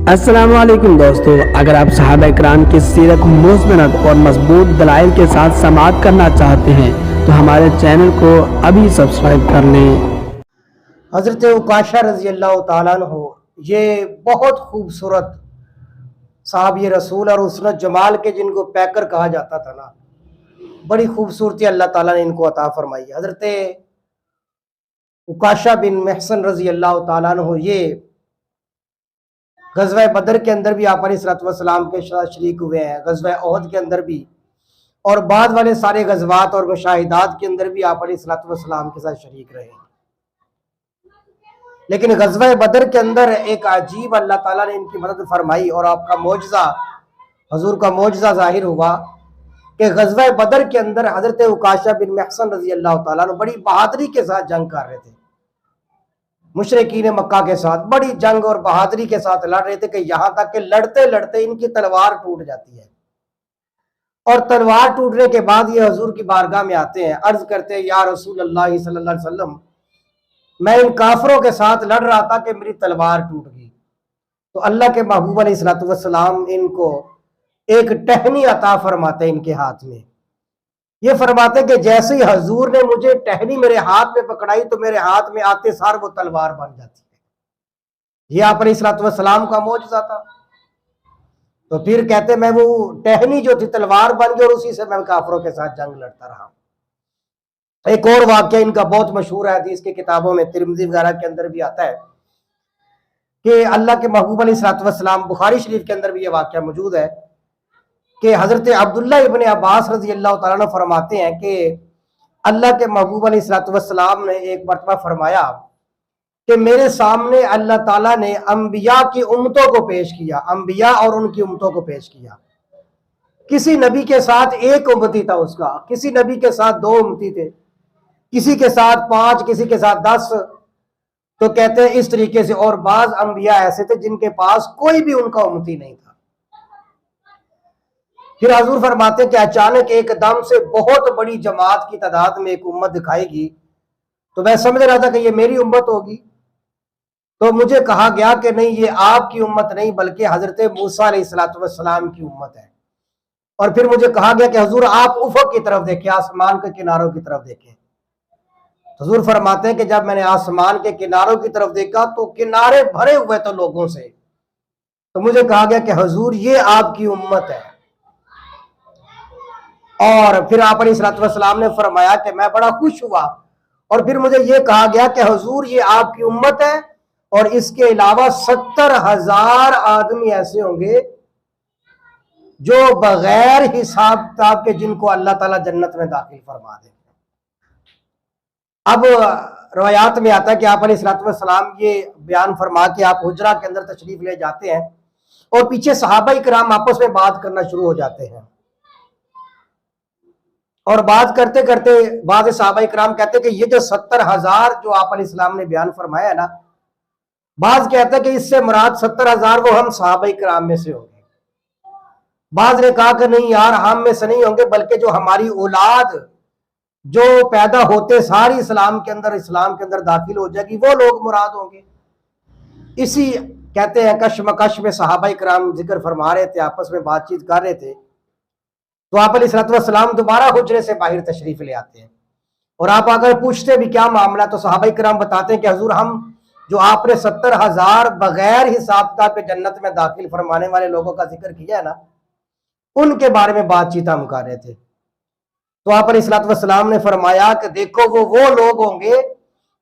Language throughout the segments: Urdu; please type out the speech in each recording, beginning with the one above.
السلام علیکم دوستو، اگر آپ صحابہ اکرام کی سیرت مستند اور مضبوط دلائل کے ساتھ سماعت کرنا چاہتے ہیں تو ہمارے چینل کو ابھی سبسکرائب کر لیں۔ حضرت عکاشہ رضی اللہ تعالیٰ عنہ یہ بہت خوبصورت صحابی رسول اور حسن جمال کے جن کو پیکر کہا جاتا تھا نا، بڑی خوبصورتی اللہ تعالیٰ نے ان کو عطا فرمائی۔ حضرت عکاشہ بن محصن رضی اللہ تعالیٰ عنہ یہ غزوہ بدر کے اندر بھی آپ علیہ الصلوۃ والسلام کے ساتھ شریک ہوئے ہیں، غزوہ احد کے اندر بھی، اور بعد والے سارے غزوات اور مشاہدات کے اندر بھی آپ علیہ الصلوۃ والسلام کے ساتھ شریک رہے ہیں۔ لیکن غزوہ بدر کے اندر ایک عجیب اللہ تعالیٰ نے ان کی مدد فرمائی اور آپ کا معجزہ، حضور کا معجزہ ظاہر ہوا کہ غزوہ بدر کے اندر حضرت عکاشہ بن محصن رضی اللہ تعالیٰ عنہ بڑی بہادری کے ساتھ جنگ کر رہے تھے، مشرکین مکہ کے ساتھ بڑی جنگ اور بہادری کے ساتھ لڑ رہے تھے کہ یہاں تک کہ لڑتے لڑتے ان کی تلوار ٹوٹ جاتی ہے، اور تلوار ٹوٹنے کے بعد یہ حضور کی بارگاہ میں آتے ہیں، عرض کرتے ہیں یا رسول اللہ صلی اللہ علیہ وسلم، میں ان کافروں کے ساتھ لڑ رہا تھا کہ میری تلوار ٹوٹ گئی۔ تو اللہ کے محبوب علیہ الصلوۃ والسلام ان کو ایک ٹہنی عطا فرماتے ہیں ان کے ہاتھ میں۔ یہ فرماتے کہ جیسے ہی حضور نے مجھے ٹہنی میرے ہاتھ میں پکڑائی تو میرے ہاتھ میں آتے سار وہ تلوار بن جاتی ہے۔ یہ آپ علیہ الصلوۃ والسلام کا معجزہ تھا۔ تو پھر کہتے میں وہ ٹہنی جو تھی تلوار بن گئی اور اسی سے میں کافروں کے ساتھ جنگ لڑتا رہا۔ ایک اور واقعہ ان کا بہت مشہور ہے، حدیث کی کتابوں میں ترمذی وغیرہ کے اندر بھی آتا ہے کہ اللہ کے محبوب علیہ الصلوۃ والسلام، بخاری شریف کے اندر بھی یہ واقعہ موجود ہے کہ حضرت عبداللہ ابن عباس رضی اللہ تعالیٰ عنہ فرماتے ہیں کہ اللہ کے محبوب علیہ الصلوۃ والسلام نے ایک مرتبہ فرمایا کہ میرے سامنے اللہ تعالیٰ نے انبیاء کی امتوں کو پیش کیا، انبیاء اور ان کی امتوں کو پیش کیا۔ کسی نبی کے ساتھ ایک امتی تھا اس کا، کسی نبی کے ساتھ 2 امتی تھے، کسی کے ساتھ 5، کسی کے ساتھ 10۔ تو کہتے ہیں اس طریقے سے، اور بعض انبیاء ایسے تھے جن کے پاس کوئی بھی ان کا امتی نہیں تھا۔ پھر حضور فرماتے ہیں کہ اچانک ایک دم سے بہت بڑی جماعت کی تعداد میں ایک امت دکھائے گی، تو میں سمجھ رہا تھا کہ یہ میری امت ہوگی، تو مجھے کہا گیا کہ نہیں، یہ آپ کی امت نہیں بلکہ حضرت موسیٰ علیہ الصلوۃ والسلام کی امت ہے۔ اور پھر مجھے کہا گیا کہ حضور آپ افق کی طرف دیکھیں، آسمان کے کناروں کی طرف دیکھیں۔ حضور فرماتے ہیں کہ جب میں نے آسمان کے کناروں کی طرف دیکھا تو کنارے بھرے ہوئے تھے لوگوں سے، تو مجھے کہا گیا کہ حضور یہ آپ کی امت ہے۔ اور پھر آپ علیہ الصلوۃ والسلام نے فرمایا کہ میں بڑا خوش ہوا، اور پھر مجھے یہ کہا گیا کہ حضور یہ آپ کی امت ہے، اور اس کے علاوہ 70,000 آدمی ایسے ہوں گے جو بغیر حساب کتاب کے جن کو اللہ تعالیٰ جنت میں داخل فرما دیں گے۔ اب روایات میں آتا ہے کہ آپ علیہ الصلوۃ والسلام یہ بیان فرما کے آپ حجرہ کے اندر تشریف لے جاتے ہیں، اور پیچھے صحابہ کرام آپس میں بات کرنا شروع ہو جاتے ہیں، اور بات کرتے کرتے بعض صحابہ کرام کہتے ہیں کہ یہ جو 70,000 جو آپ علیہ السلام نے بیان فرمایا ہے نا، بعض کہتے ہیں کہ اس سے مراد 70,000 وہ ہم صحابہ کرام میں سے ہوں گے، بعض نے کہا کہ نہیں یار، ہم میں سے نہیں ہوں گے بلکہ جو ہماری اولاد جو پیدا ہوتے ساری اسلام کے اندر داخل ہو جائے گی وہ لوگ مراد ہوں گے۔ اسی کہتے ہیں کشمکش میں صحابہ کرام ذکر فرما رہے تھے، آپس میں بات چیت کر رہے تھے، تو آپ علیہ الصلوۃ والسلام دوبارہ حجرے سے باہر تشریف لے آتے ہیں، اور آپ اگر پوچھتے بھی کیا معاملہ، تو صحابہ کرام بتاتے ہیں کہ حضور ہم جو آپ نے 70,000 بغیر حساب کتاب کے جنت میں داخل فرمانے والے لوگوں کا ذکر کیا ہے نا، ان کے بارے میں بات چیت ہم کر رہے تھے۔ تو آپ علیہ الصلوۃ والسلام نے فرمایا کہ دیکھو وہ لوگ ہوں گے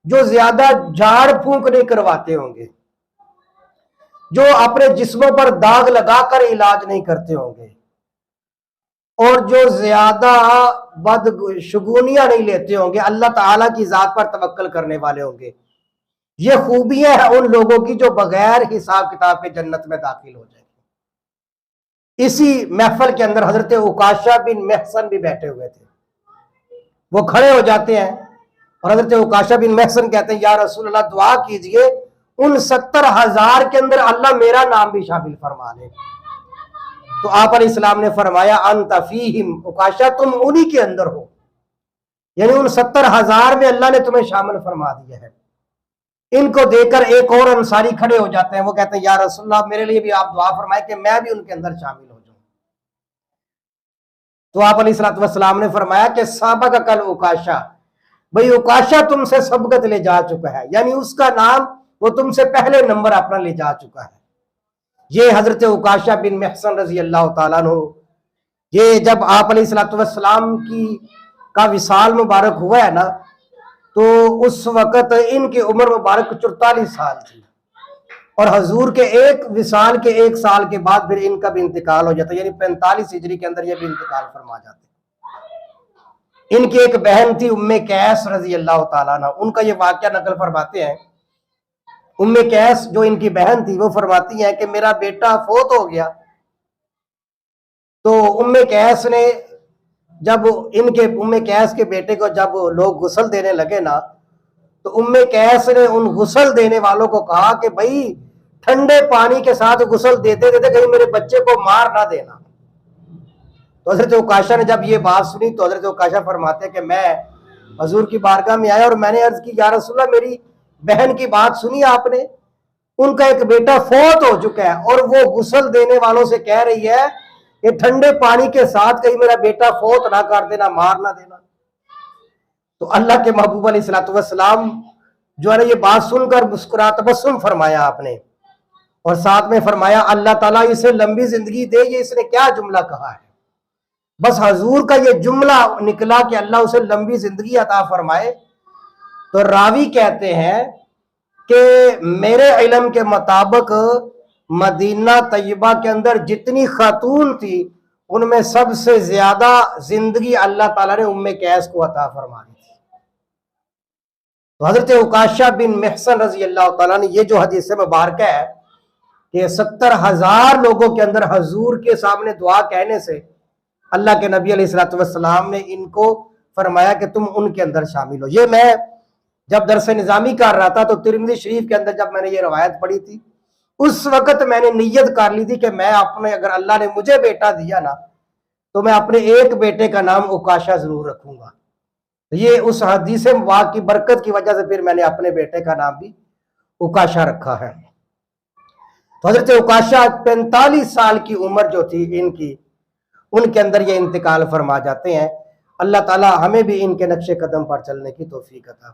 جو زیادہ جھاڑ پھونک نہیں کرواتے ہوں گے، جو اپنے جسموں پر داغ لگا کر علاج نہیں کرتے ہوں گے، اور جو زیادہ بدشگونیاں نہیں لیتے ہوں گے، اللہ تعالیٰ کی ذات پر توکل کرنے والے ہوں گے۔ یہ خوبیاں ہیں ان لوگوں کی جو بغیر حساب کتاب کے جنت میں داخل ہو جائیں گے۔ اسی محفل کے اندر حضرت عکاشہ بن محصن بھی بیٹھے ہوئے تھے، وہ کھڑے ہو جاتے ہیں، اور حضرت عکاشہ بن محصن کہتے ہیں یا رسول اللہ دعا کیجئے ان 70,000 کے اندر اللہ میرا نام بھی شامل فرما لے۔ تو آپ علیہ السلام نے فرمایا انت فیہم، عکاشہ تم انہی کے اندر ہو، یعنی ان 70,000 میں اللہ نے تمہیں شامل فرما دیا ہے۔ ان کو دیکھ کر ایک اور انصاری کھڑے ہو جاتے ہیں، وہ کہتے ہیں یا رسول اللہ میرے لیے بھی آپ دعا فرمائے کہ میں بھی ان کے اندر شامل ہو جاؤں۔ تو آپ علیہ الصلوۃ والسلام نے فرمایا کہ سابق کل عکاشہ، بھئی عکاشہ تم سے سبقت لے جا چکا ہے، یعنی اس کا نام وہ تم سے پہلے نمبر اپنا لے جا چکا ہے۔ یہ حضرت عکاشہ بن محصن رضی اللہ تعالیٰ عنہ، یہ جب آپ علیہ الصلوۃ والسلام کا وصال مبارک ہوا ہے نا، تو اس وقت ان کی عمر مبارک 44 سال تھی، اور حضور کے ایک وصال کے 1 سال کے بعد پھر ان کا بھی انتقال ہو جاتا ہے، یعنی 45 ہجری کے اندر یہ بھی انتقال فرما جاتے ہیں۔ ان کی ایک بہن تھی ام قیس رضی اللہ تعالیٰ عنہ، ان کا یہ واقعہ نقل فرماتے ہیں۔ ام قیس جو ان کی بہن تھی وہ فرماتی ہیں کہ میرا بیٹا فوت ہو گیا، تو ام قیس نے جب ام قیس کے بیٹے کو جب لوگ غسل دینے لگے نا، تو ام قیس نے ان غسل دینے والوں کو کہا کہ بھائی ٹھنڈے پانی کے ساتھ غسل دیتے دیتے کہیں میرے بچے کو مار نہ دینا۔ تو حضرت عکاشہ نے جب یہ بات سنی تو حضرت عکاشہ فرماتے ہیں کہ میں حضور کی بارگاہ میں آیا اور میں نے عرض کی یا رسول اللہ میری بہن کی بات سنی آپ نے، ان کا ایک بیٹا فوت ہو چکا ہے اور وہ غسل دینے والوں سے کہہ رہی ہے کہ ٹھنڈے پانی کے ساتھ کہیں میرا بیٹا فوت نہ کر دینا، مار نہ دینا۔ تو اللہ کے محبوب علیہ الصلوۃ والسلام جو ہے نا یہ بات سن کر مسکرا تبسم فرمایا آپ نے، اور ساتھ میں فرمایا اللہ تعالیٰ اسے لمبی زندگی دے، یہ اس نے کیا جملہ کہا ہے۔ بس حضور کا یہ جملہ نکلا کہ اللہ اسے لمبی زندگی عطا فرمائے، تو راوی کہتے ہیں کہ میرے علم کے مطابق مدینہ طیبہ کے اندر جتنی خاتون تھی ان میں سب سے زیادہ زندگی اللہ تعالیٰ نے ام قیس کو عطا فرما دی تھی۔ تو حضرت عکاشہ بن محصن رضی اللہ تعالیٰ نے یہ جو حدیث مبارکہ ہے کہ 70,000 لوگوں کے اندر حضور کے سامنے دعا کہنے سے اللہ کے نبی علیہ الصلوۃ والسلام نے ان کو فرمایا کہ تم ان کے اندر شامل ہو۔ یہ میں جب درس نظامی کر رہا تھا تو ترمذی شریف کے اندر جب میں نے یہ روایت پڑھی تھی، اس وقت میں نے نیت کر لی تھی کہ میں اپنے اگر اللہ نے مجھے بیٹا دیا نا تو میں اپنے ایک بیٹے کا نام عکاشہ ضرور رکھوں گا۔ یہ اس حدیث مبارک کی برکت کی وجہ سے پھر میں نے اپنے بیٹے کا نام بھی عکاشہ رکھا ہے۔ تو حضرت عکاشہ 45 سال کی عمر جو تھی ان کی، ان کے اندر یہ انتقال فرما جاتے ہیں۔ اللہ تعالی ہمیں بھی ان کے نقش قدم پر چلنے کی توفیق عطا